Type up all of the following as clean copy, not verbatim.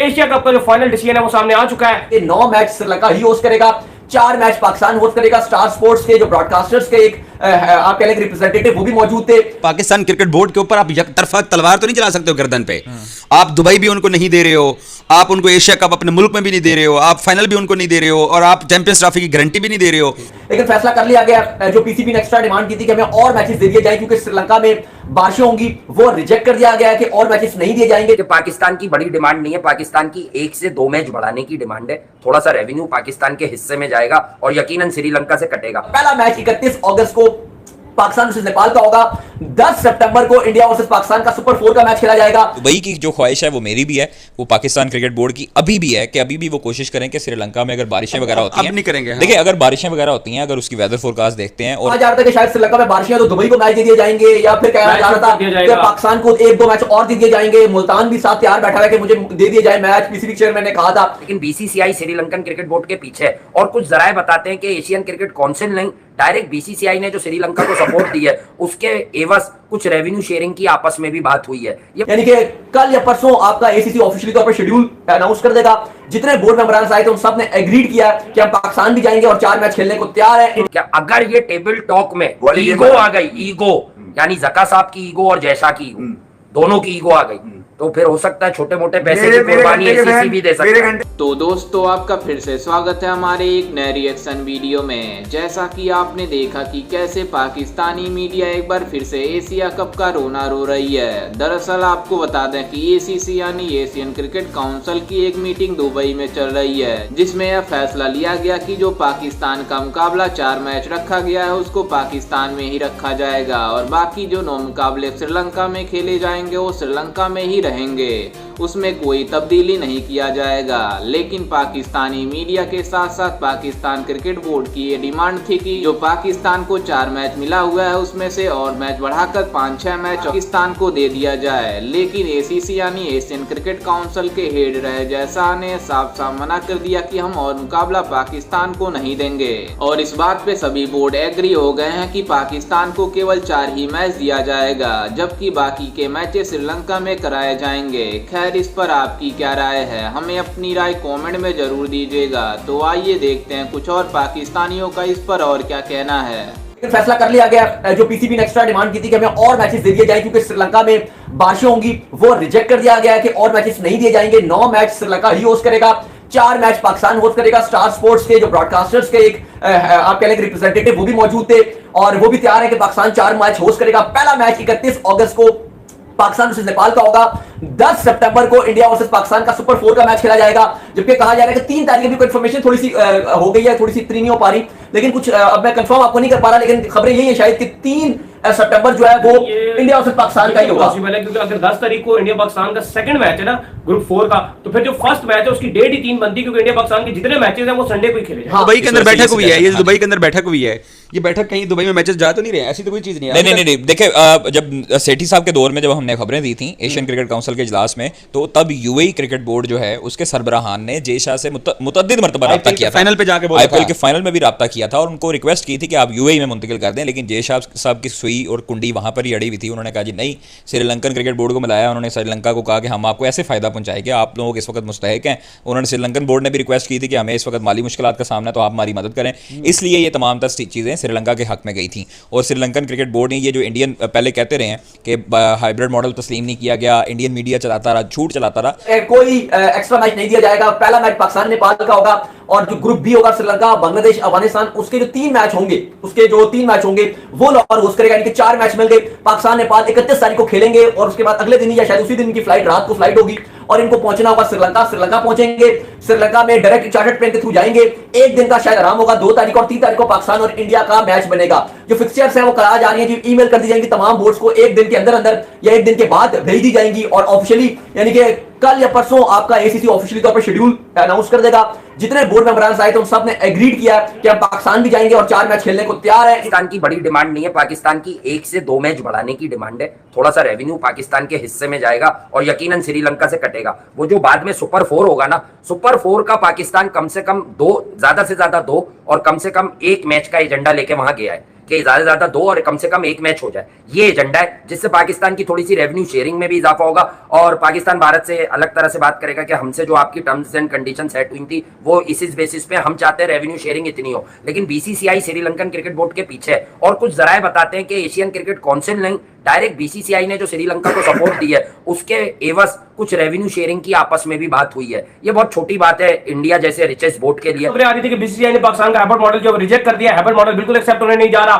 Asia cup का जो final decision है वो सामने आ चुका है। 9 मैच श्रीलंका ही होस्ट करेगा, 4 मैच पाकिस्तान होस्ट करेगा। स्टार स्पोर्ट्स के जो ब्रॉडकास्टर्स के एक आप कह लें रिप्रेजेंटेटिव वो भी मौजूद थे। पाकिस्तान क्रिकेट बोर्ड के ऊपर आप एक तरफा तलवार तो नहीं चला सकते हो गर्दन पे। आप दुबई भी उनको नहीं दे रहे हो, आप उनको एशिया कप अपने मुल्क में भी नहीं दे रहे हो, आप फाइनल भी उनको नहीं दे रहे हो, और आप चैंपियंस ट्रॉफी की गारंटी भी नहीं दे रहे हो। लेकिन फैसला कर लिया गया, जो पीसीबी ने एक्स्ट्रा डिमांड की थी कि हमें और मैचेस दे दिए जाए क्योंकि श्रीलंका में बारिशें होंगी, वो रिजेक्ट कर दिया गया कि और मैचेस नहीं दिए जाएंगे। पाकिस्तान की बड़ी डिमांड नहीं है, पाकिस्तान की 1 से 2 मैच बढ़ाने की डिमांड है। थोड़ा सा रेवेन्यू पाकिस्तान के हिस्से में जाएगा और यकीनन श्रीलंका से कटेगा। पहला मैच 31 अगस्त को पाकिस्तान वर्सेस नेपाल का होगा। 10 सितंबर को इंडिया वर्सेस पाकिस्तान का सुपर 4 का मैच खेला जाएगा। दुबई की जो ख्वाहिश है वो मेरी भी है, वो पाकिस्तान क्रिकेट बोर्ड की अभी भी है कि अभी भी वो कोशिश करें कि श्रीलंका में अगर बारिशें वगैरह होती हैं, अब नहीं करेंगे। देखिए अगर बारिशें वगैरह होती हैं, अगर उसकी वेदर फोरकास्ट देखते हैं और जा रहा था कि शायद श्रीलंका में बारिशें तो दुबई को मैच दे दिए जाएंगे, या फिर कहा जा रहा था कि पाकिस्तान को 1-2 मैच और दे दिए जाएंगे। मुल्तान भी साथ तैयार बैठा है कि मुझे दे दिए जाए मैच, पीसीबी चेयरमैन ने कहा था। लेकिन बीसीसीआई श्रीलंकन क्रिकेट बोर्ड के पीछे है और कुछ जराए बताते हैं कि एशियन क्रिकेट काउंसिल नहीं, डायरेक्ट बीसीसीआई ने जो श्रीलंका को सपोर्ट दी है उसके एवज कुछ रेवेन्यू शेयरिंग की आपस में भी बात हुई है। यानी कि कल या परसों आपका एसीसी ऑफिशियली तौर पर शेड्यूल अनाउंस कर देगा। जितने बोर्ड मेंबर्स आए थे उन सब ने एग्रीड किया कि हम पाकिस्तान भी जाएंगे और 4 मैच खेलने को तैयार है। क्या अगर ये टेबल टॉक में ईगो आ गई, ईगो यानी जका साहब की ईगो और जैसा की ईगो, दोनों की ईगो आ गई, तो फिर हो सकता है छोटे मोटे पैसे की कुर्बानी एसीसी भी दे सकता है। तो दोस्तों आपका फिर से स्वागत है हमारे एक नए रिएक्शन वीडियो में। जैसा कि आपने देखा कि कैसे पाकिस्तानी मीडिया एक बार फिर से एशिया कप का रोना रो रही है। दरअसल आपको बता दें कि एसीसी यानी एशियन क्रिकेट काउंसिल की एक मीटिंग दुबई में चल रही है, जिसमें यह फैसला लिया गया कि जो पाकिस्तान का मुकाबला 4 मैच रखा गया है उसको पाकिस्तान में ही रखा जाएगा और बाकी जो 9 मुकाबले श्रीलंका में खेले जाएंगे वो श्रीलंका में ही रहेंगे, उसमें कोई तब्दीली नहीं किया जाएगा। लेकिन पाकिस्तानी मीडिया के साथ साथ पाकिस्तान क्रिकेट बोर्ड की ये डिमांड थी कि जो पाकिस्तान को 4 मैच मिला हुआ है उसमें से और मैच बढ़ाकर 5-6 मैच पाकिस्तान को दे दिया जाए। लेकिन एसीसी यानी एशियन क्रिकेट काउंसिल के हेड रहे जैसा ने साफ साफ मना कर दिया कि हम और मुकाबला पाकिस्तान को नहीं देंगे और इस बात पे सभी बोर्ड एग्री हो गए हैं कि पाकिस्तान को केवल 4 ही मैच दिया जाएगा, जबकि बाकी के मैचेस श्रीलंका में कराए जाएंगे। खैर इस पर आपकी क्या राय है, हमें अपनी राय कमेंट में जरूर दीजिएगा। तो आइए देखते हैं कुछ और पाकिस्तानियों का इस पर और क्या कहना है। फैसला कर लिया गया, जो पीसीबी ने एक्स्ट्रा डिमांड की थी कि हमें और मैचेस दे दिए जाए क्योंकि श्रीलंका में बारिशें होंगी, वो रिजेक्ट कर दिया गया कि और मैचेस नहीं दिए जाएंगे। 9 मैच श्रीलंका ही होस्ट करेगा, 4 मैच पाकिस्तान होस्ट करेगा। स्टार स्पोर्ट्स के जो ब्रॉडकास्टर्स के एक आप कह लें रिप्रेजेंटेटिव वो भी मौजूद थे और वो भी तैयार है कि पाकिस्तान 4 मैच होस्ट करेगा। पहला मैच 31 अगस्त को पाकिस्तान वर्सेस नेपाल का होगा। 10 सितंबर को इंडिया वर्सेस पाकिस्तान का सुपर 4 का मैच खेला जाएगा, जबकि कहा जा रहा है कि 3 तारीख की इन्फॉर्मेशन थोड़ी सी हो गई है, थोड़ी सी इतनी नहीं हो पा रही, लेकिन कुछ अब मैं कंफर्म आपको नहीं कर पा रहा, लेकिन खबरें यही है शायद कि 3 सितंबर जो है वो इंडिया वर्सेस पाकिस्तान का ही होगा। पॉसिबल है क्योंकि अगर 10 तारीख को इंडिया पाकिस्तान का सेकंड मैच है ना ग्रुप 4 का, तो फिर जो फर्स्ट मैच है उसकी डेट ही 3 बनती है क्योंकि इंडिया पाकिस्तान के जितने मैचेस हैं वो संडे को ही खेले जाएंगे। दुबई के अंदर बैठक हुई है, ये दुबई के अंदर बैठक हुई है, ये बैठक कहीं दुबई में मैचेस जा तो नहीं रहे, ऐसी तो कोई चीज नहीं है। नहीं देखिए जब सेठी साहब के दौर में जब हमने खबरें दी थी एशियन क्रिकेट काउंसिल के इजलास में, तो तब यूएई क्रिकेट बोर्ड जो है उसके सरबराहान ने जेशा से मुतअद्दिद मरतबा राब्ता किया था, फाइनल पे जाके आईपीएल के फाइनल में भी राब्ता किया था और उनको रिक्वेस्ट की थी कि आप यूएई में मुंतकिल कर दें, लेकिन जेशा साहब की सुई और कुंडी वहां पर ही अड़ी हुई थी। उन्होंने कहा जी नहीं, श्रीलंकन क्रिकेट बोर्ड को मिलाया, उन्होंने श्रीलंका को कहा कि हम आपको ऐसे फायदा पहुंचाएंगे, आप लोग इस वक्त मुस्तहिक हैं। उन्होंने श्रीलंकन बोर्ड ने भी रिक्वेस्ट की थी कि हमें इस वक्त माली मुश्किलात का सामना है तो आप हमारी मदद करें, इसलिए ये तमाम चीजें श्रीलंका के हक में गई थी। और श्रीलंकन क्रिकेट बोर्ड ने ये जो इंडियन पहले कहते रहे हैं कि हाइब्रिड मॉडल तस्लीम नहीं किया गया, इंडियन मीडिया चलाता रहा, झूठ चलाता रहा, कोई एक्स्ट्रा मैच नहीं दिया जाएगा। पहला मैच पाकिस्तान नेपाल का होगा और जो ग्रुप बी होगा श्रीलंका, बांग्लादेश, अफगानिस्तान, उसके जो 3 मैच होंगे वो लाहौर होस्ट करेगा, यानी कि 4 मैच मिल गए। पाकिस्तान नेपाल 31 तारीख को खेलेंगे और उसके बाद अगले दिन या शायद उसी दिन इनकी फ्लाइट, रात को फ्लाइट होगी और इनको पहुंचना होगा श्रीलंका पहुंचेंगे। श्रीलंका में डायरेक्ट चार्टर्ड प्लेन के थ्रू जाएंगे। 1 दिन का शायद आराम होगा, 2 तारीख और 3 तारीख को पाकिस्तान और इंडिया का मैच बनेगा। जो फिक्सचर्स है वो करा जा रही है, जो ईमेल कर दी जाएंगी तमाम बोर्ड्स को 1 दिन के अंदर या 1 दिन के बाद भेज दी जाएंगी और ऑफिशियली यानी कि कल या परसों आपका एसीसी ऑफिशियली तौर पर शेड्यूल अनाउंस कर देगा। जितने बोर्ड मेंबर्स आए थे उन सब ने एग्रीड किया कि हम पाकिस्तान भी जाएंगे और 4 मैच खेलने को तैयार है। पाकिस्तान की बड़ी डिमांड नहीं है, पाकिस्तान की 1 से 2 मैच बढ़ाने की डिमांड है। थोड़ा सा रेवेन्यू पाकिस्तान के हिस्से में जाएगा और यकीनन श्रीलंका से कटेगा। वो जो बाद में सुपर 4 होगा ना, सुपर 4 का पाकिस्तान कम से कम 2, ज्यादा से ज्यादा 2 और कम से कम 1 मैच का एजेंडा लेके वहां गया है कि ज्यादा से ज्यादा 2 और कम से कम 1 मैच हो जाए। ये एजेंडा है, जिससे पाकिस्तान की थोड़ी सी रेवेन्यू शेयरिंग में भी इजाफा होगा और पाकिस्तान भारत से अलग तरह से बात करेगा कि हमसे जो आपकी टर्म्स एंड कंडीशन सेट हुई थी वो इसी बेसिस पे हम चाहते हैं रेवेन्यू शेयरिंग इतनी हो। लेकिन बीसीसीआई श्रीलंकन क्रिकेट बोर्ड के पीछे है और कुछ जराए बताते हैं कि एशियन क्रिकेट काउंसिल नहीं, डायरेक्ट बीसीसीआई ने जो श्रीलंका को सपोर्ट दी है उसके एवज कुछ रेवेन्यू शेयरिंग की आपस में भी बात हुई है। ये बहुत छोटी बात है इंडिया जैसे रिचेस्ट बोर्ड के लिए। खबरें आ रही थी कि बीसीसीआई ने पाकिस्तान का हाइब्रिड मॉडल जो रिजेक्ट कर दिया, हाइब्रिड मॉडल बिल्कुल एक्सेप्ट होने नहीं जा रहा,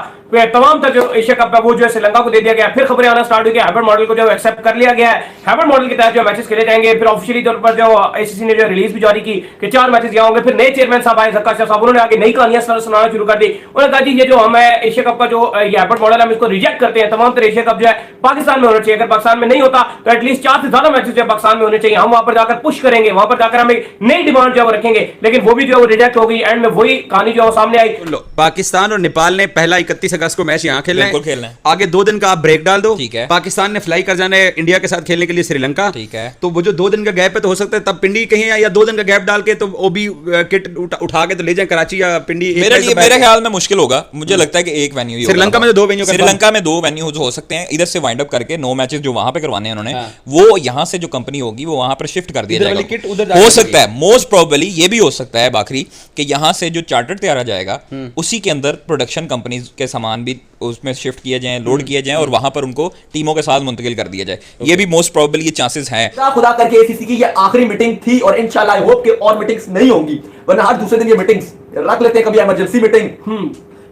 तमाम तक जो एशिया कप है वो जो है श्रीलंका को दे दिया गया। फिर खबरें आना स्टार्ट हुई कि हाइब्रिड मॉडल को जो एक्सेप्ट कर लिया गया है, हाइब्रिड मॉडल के तहत जो मैचेस खेले जाएंगे। फिर ऑफिशियली तौर पर जो आईसीसी ने जो रिलीज भी जारी की कि 4 मैचेस यहाँ होंगे। फिर नए चेयरमैन साहब आए, जक्का शाह साहब, उन्होंने आगे नई कहानियां सुनाना शुरू कर दी। उन्होंने कहा जी ये जो हम एशिया कप का जो ये हाइब्रिड मॉडल हम इसको रिजेक्ट करते हैं, तमाम तरह एशिया कप जो है पाकिस्तान में होना चाहिए। अगर पाकिस्तान में नहीं होता तो एटलीस्ट 4 से ज्यादा मैचेस जो पाकिस्तान में होने चाहिए। हम वहां पर जाकर पुश करेंगे, वहां पर जाकर हम एक नई डिमांड जो है रखेंगे, लेकिन वो भी जो है रिजेक्ट हो गई। एंड में वही कहानी जो है सामने आई। पाकिस्तान और नेपाल ने पहला 31 अगस्त को मैच यहाँ खेलना बिल्कुल खेलना है। आगे 2 दिन का आप ब्रेक डाल दो। ठीक है। पाकिस्तान ने फ्लाई कर जाना है इंडिया के साथ खेलने के लिए श्रीलंका। ठीक है। तो वो जो 2 दिन का गैप है तो हो सकता है तब पिंडी कहीं या 2 दिन का गैप डाल के तो ओबी किट उठा के तो ले जाए कराची या पिंडी। मेरे ख्याल में मुश्किल होगा। मुझे लगता है कि एक वेन्यू ही श्रीलंका में 2 वेन्यू, श्रीलंका में 2 वेन्यू हो सकते हैं। इधर से वाइंड अप करके 9 मैचेस जो वहां पे करवाने हैं उन्होंने, वो यहाँ से जो कंपनी होगी वो वहां पर शिफ्ट कर दिया जाएगा। हो सकता है, मोस्ट प्रोबेबली ये भी हो सकता है बाखरी कि यहाँ से जो चार्टर तैयार जाएगा उसी के अंदर प्रोडक्शन कंपनीज के सामान भी उसमें शिफ्ट किए जाएं, लोड किए जाएं और वहां पर उनको टीमों के साथ मुंतकिल कर दिया जाए। ये भी मोस्ट प्रोबेबली ये चांसेस हैं। खुदा करके एसीसी की ये आखिरी मीटिंग थी और इंशाल्लाह आई होप कि और मीटिंग्स नहीं होंगी, वरना हर दूसरे दिन ये मीटिंग्स रख लेते हैं। कभी इमरजेंसी मीटिंग,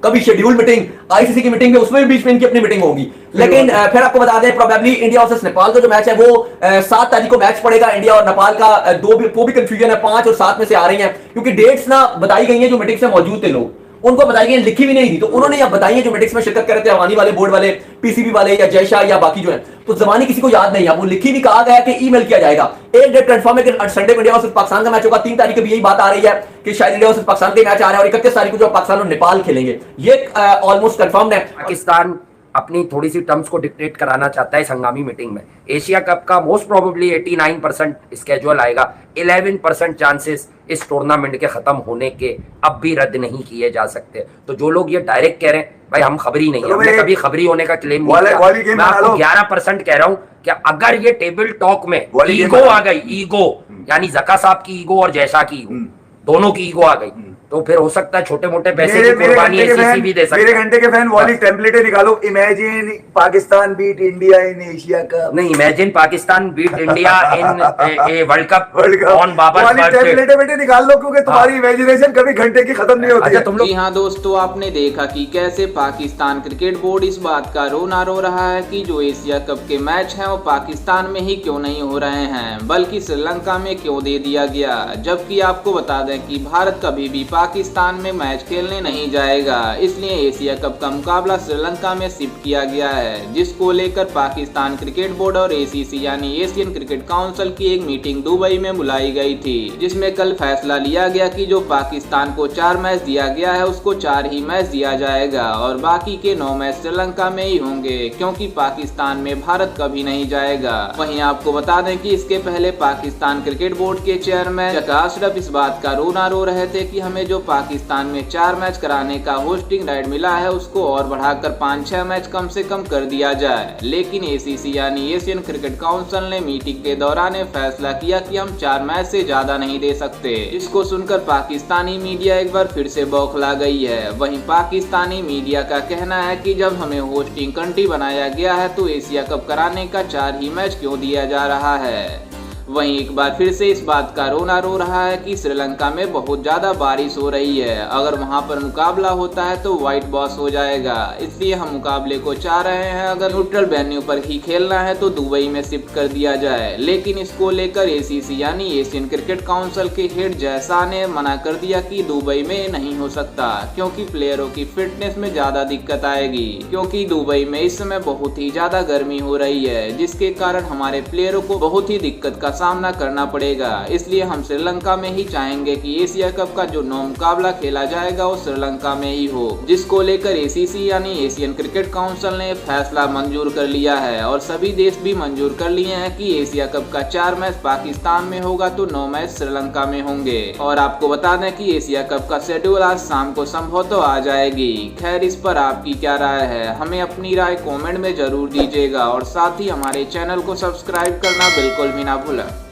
कभी शेड्यूल मीटिंग, आईसीसी की मीटिंग में उसमें भी बीच में इनकी अपनी मीटिंग होगी। लेकिन फिर आपको बता दें प्रोबेबली इंडिया वर्सेस नेपाल का जो मैच है वो 7 तारीख को मैच पड़ेगा। इंडिया और नेपाल का वो भी कंफ्यूजन है, 5 और 7 में से आ रही हैं क्योंकि डेट्स ना बताई गई हैं। जो मीटिंग्स में मौजूद थे लोग उनको बताई गई, लिखी भी नहीं थी, तो उन्होंने अब बताई है जो मीटिंग्स में शिरकत कर रहे थे अवानी वाले, बोर्ड वाले, पीसीबी वाले या जयशाह या बाकी जो है, तो जमानी किसी को याद नहीं है। वो लिखी भी कहा गया कि ईमेल किया जाएगा। एक डेट कंफर्म है कि संडे को इंडिया वर्सेस पाकिस्तान का मैच होगा। 3 तारीख को भी यही बात आ रही है कि शायद इंडिया वर्सेस पाकिस्तान का मैच आ रहा है और 31 तारीख को जो पाकिस्तान और नेपाल खेलेंगे, ये ऑलमोस्ट कंफर्म है। पाकिस्तान अपनी थोड़ी सी टर्म्स को डिक्टेट कराना चाहता है इस हंगामी मीटिंग में। एशिया कप का मोस्ट प्रोबेबली 89% स्केड्यूल आएगा। 11% चांसेस इस टूर्नामेंट के खत्म होने के अब भी रद्द नहीं किए जा सकते। तो जो लोग ये डायरेक्ट कह रहे हैं भाई हम खबरी नहीं है, हमने कभी खबरी होने का क्लेम नहीं किया। मैं आपको 11% कह रहा हूं कि अगर ये टेबल टॉक में ईगो आ गई, ईगो यानी जका साहब की ईगो और जैसा की ईगो, दोनों की ईगो आ गई, तो फिर हो सकता है छोटे मोटे पैसे की कुर्बानी एसीसी भी दे सकते हैं। मेरे घंटे के फैन वॉली टेम्पलेट निकालो। Imagine Pakistan beat India in Asia cup. नहीं, imagine Pakistan beat India in a world cup on Babar template बेटे निकाल लो क्योंकि तुम्हारी इमेजिनेशन कभी घंटे की खत्म नहीं होती। अच्छा तुम लोग। जी हाँ दोस्तों, आपने देखा कि कैसे पाकिस्तान क्रिकेट बोर्ड इस बात का रोना रो रहा है कि जो एशिया कप के मैच हैं वो पाकिस्तान में ही क्यों नहीं हो रहे हैं बल्कि श्रीलंका में क्यों दे दिया गया। जबकि आपको बता दें कि भारत कभी भी पाकिस्तान में मैच खेलने नहीं जाएगा, इसलिए एशिया कप का मुकाबला श्रीलंका में शिफ्ट किया गया है, जिसको लेकर पाकिस्तान क्रिकेट बोर्ड और एसीसी यानी एशियन क्रिकेट काउंसिल की एक मीटिंग दुबई में बुलाई गई थी, जिसमें कल फैसला लिया गया कि जो पाकिस्तान को 4 मैच दिया गया है उसको 4 ही मैच दिया जाएगा और बाकी के 9 मैच श्रीलंका में ही होंगे, क्योंकि पाकिस्तान में भारत कभी नहीं जाएगा। वहीं आपको बता दें कि इसके पहले पाकिस्तान क्रिकेट बोर्ड के चेयरमैन जका अशरफ इस बात का रोना रो रहे थे कि हमें जो पाकिस्तान में 4 मैच कराने का होस्टिंग राइट मिला है उसको और बढ़ाकर 5-6 मैच कम से कम कर दिया जाए। लेकिन एसीसी यानी एशियन क्रिकेट काउंसिल ने मीटिंग के दौरान फैसला किया कि हम 4 मैच से ज्यादा नहीं दे सकते। इसको सुनकर पाकिस्तानी मीडिया एक बार फिर से बौखला गई है। वहीं पाकिस्तानी मीडिया का कहना है कि जब हमें होस्टिंग कंट्री बनाया गया है तो एशिया कप कराने का 4 ही मैच क्यों दिया जा रहा है। वहीं एक बार फिर से इस बात का रोना रो रहा है कि श्रीलंका में बहुत ज्यादा बारिश हो रही है, अगर वहां पर मुकाबला होता है तो व्हाइट वॉश हो जाएगा, इसलिए हम मुकाबले को चाह रहे हैं अगर न्यूट्रल वेन्यू पर ही खेलना है तो दुबई में शिफ्ट कर दिया जाए। लेकिन इसको लेकर एसीसी यानी एशियन क्रिकेट काउंसिल के हेड जयशाह ने मना कर दिया कि दुबई में नहीं हो सकता, क्योंकि प्लेयरों की फिटनेस में ज्यादा दिक्कत आएगी, क्योंकि दुबई में इस समय बहुत ही ज्यादा गर्मी हो रही है, जिसके कारण हमारे प्लेयरों को बहुत ही दिक्कत का सामना करना पड़ेगा। इसलिए हम श्रीलंका में ही चाहेंगे कि एशिया कप का जो 9 मुकाबला खेला जाएगा वो श्रीलंका में ही हो, जिसको लेकर एसीसी यानी एशियन क्रिकेट काउंसिल ने फैसला मंजूर कर लिया है और सभी देश भी मंजूर कर लिए हैं कि एशिया कप का 4 मैच पाकिस्तान में होगा तो 9 मैच श्रीलंका में होंगे। और आपको बता दें कि एशिया कप का शेड्यूल आज शाम को संभवतः आ जाएगी। खैर, इस पर आपकी क्या राय है, हमें अपनी राय कमेंट में जरूर दीजिएगा और साथ ही हमारे चैनल को सब्सक्राइब करना बिल्कुल भी ना भूलें।